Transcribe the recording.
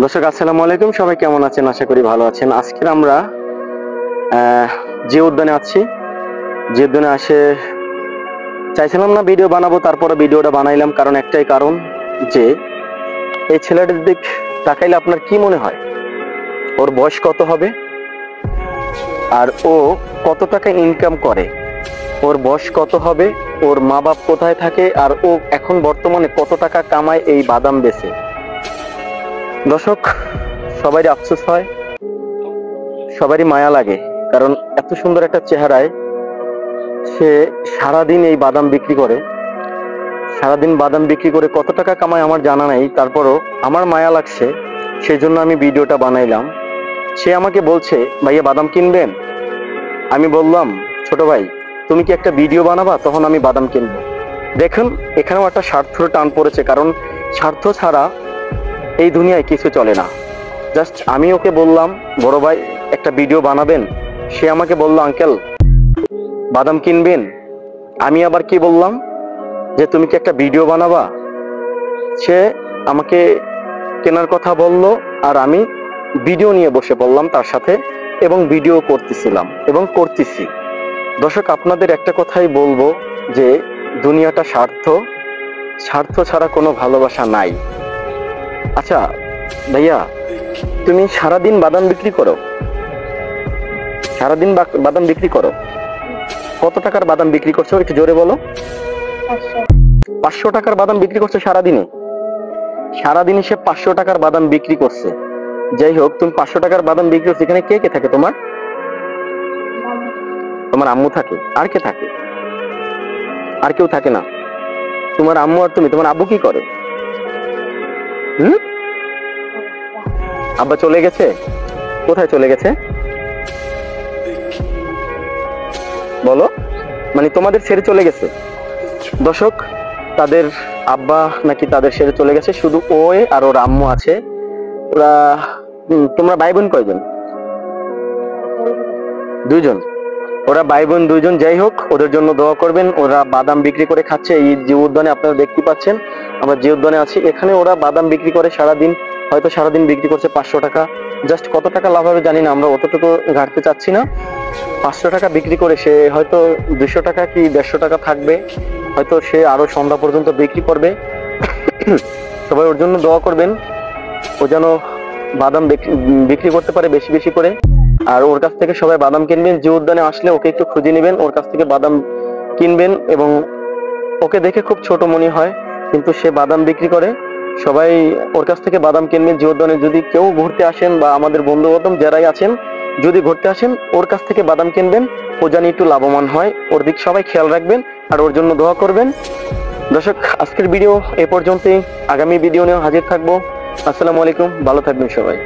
দর্শক আসসালামু আলাইকুম, সবাই কেমন আছেন? আশা করি ভালো আছেন। আজকে আমরা যে উদ্যানে আছি, যে উদ্যানে আসে চাইছিলাম না ভিডিও বানাবো, তারপরে ভিডিওটা বানাইলাম। কারণ একটাই কারণ, যে এই ছেলেটার দিক তাকাইলে আপনার কি মনে হয়? ওর বয়স কত হবে আর ও কত টাকা ইনকাম করে? ওর বয়স কত হবে, ওর মা বাপ কোথায় থাকে, আর ও এখন বর্তমানে কত টাকা কামায় এই বাদাম বেচে? দর্শক, সবারই আফসোস হয়, সবারই মায়া লাগে। কারণ এত সুন্দর একটা চেহারায় সে সারাদিন এই বাদাম বিক্রি করে। সারাদিন বাদাম বিক্রি করে কত টাকা কামায় আমার জানা নাই, তারপরও আমার মায়া লাগছে, সেই জন্য আমি ভিডিওটা বানাইলাম। সে আমাকে বলছে, ভাইয়া বাদাম কিনবেন? আমি বললাম, ছোট ভাই তুমি কি একটা ভিডিও বানাবা, তখন আমি বাদাম কিনবো। দেখুন, এখানেও একটা স্বার্থর টান পড়েছে। কারণ স্বার্থ ছাড়া এই দুনিয়ায় কিছু চলে না। জাস্ট আমি ওকে বললাম, বড় ভাই একটা ভিডিও বানাবেন? সে আমাকে বললো, আঙ্কেল বাদাম কিনবেন? আমি আবার কি বললাম, যে তুমি কি একটা ভিডিও বানাবা? সে আমাকে কেনার কথা বলল, আর আমি ভিডিও নিয়ে বসে পড়লাম তার সাথে, এবং ভিডিও করতেছিলাম এবং করতেছি। দর্শক, আপনাদের একটা কথাই বলবো, যে দুনিয়াটা স্বার্থ, স্বার্থ ছাড়া কোনো ভালোবাসা নাই। আচ্ছা ভাইয়া, তুমি সারাদিন বাদাম বিক্রি করো? সারাদিন বাদাম বিক্রি করো? কত টাকার বাদাম বিক্রি করছো, একটু জোরে বলো। 500 টাকার বাদাম বিক্রি করছে সারাদিনে? সারাদিনে সে 500 টাকার বাদাম বিক্রি করছে। যাই হোক, তুমি 500 টাকার বাদাম বিক্রি করছো, এখানে কে কে থাকে তোমার? তোমার আম্মু থাকে, আর কে থাকে? আর কেউ থাকে না? তোমার আম্মু আর তুমি। তোমার আব্বু কি করে? আব্বা চলে গেছে? কোথায় চলে গেছে বলো? মানে তোমাদের ছেড়ে চলে গেছে? দর্শক, তাদের আব্বা নাকি তাদের ছেড়ে চলে গেছে, শুধু ও আর ওর আম্মু আছে। ওরা তোমরা ভাই বোন কয়জন? 2 জন। ওরা ভাই বোন 2 জন। যাই হোক, ওদের জন্য দোয়া করবেন। ওরা বাদাম বিক্রি করে খাচ্ছে এই যে উদ্যানে, আপনারা দেখতে পাচ্ছেন আমরা যে উদ্যানে আছি, এখানে ওরা বাদাম বিক্রি করে সারাদিন, হয়তো সারাদিন বিক্রি করছে 500 টাকা। জাস্ট কত টাকা লাভ হবে জানি না, আমরা অতটুকু ঘাটতে চাচ্ছি না। 500 টাকা বিক্রি করে সে হয়তো 200 টাকা কি 150 টাকা থাকবে, হয়তো সে আরো সন্ধ্যা পর্যন্ত বিক্রি করবে। সবাই ওর জন্য দোয়া করবেন, ও যেন বাদাম বিক্রি করতে পারে বেশি বেশি করে। আর ওর কাছ থেকে সবাই বাদাম কিনবেন। যে উদ্যানে আসলে ওকে একটু খুঁজে নেবেন, ওর কাছ থেকে বাদাম কিনবেন। এবং ওকে দেখে খুব ছোট মনে হয়, কিন্তু সে বাদাম বিক্রি করে। সবাই ওর কাছ থেকে বাদাম কিনবেন। যে উদ্যানে যদি কেউ ঘুরতে আসেন, বা আমাদের বন্ধু বান্ধব যারাই আছেন যদি ঘুরতে আসেন, ওর কাছ থেকে বাদাম কিনবেন, ও যেন একটু লাভবান হয়। ওর দিক সবাই খেয়াল রাখবেন আর ওর জন্য দোয়া করবেন। দর্শক, আজকের ভিডিও এ পর্যন্তই। আগামী ভিডিও নিয়ে হাজির থাকবো। আসসালামু আলাইকুম, ভালো থাকবেন সবাই।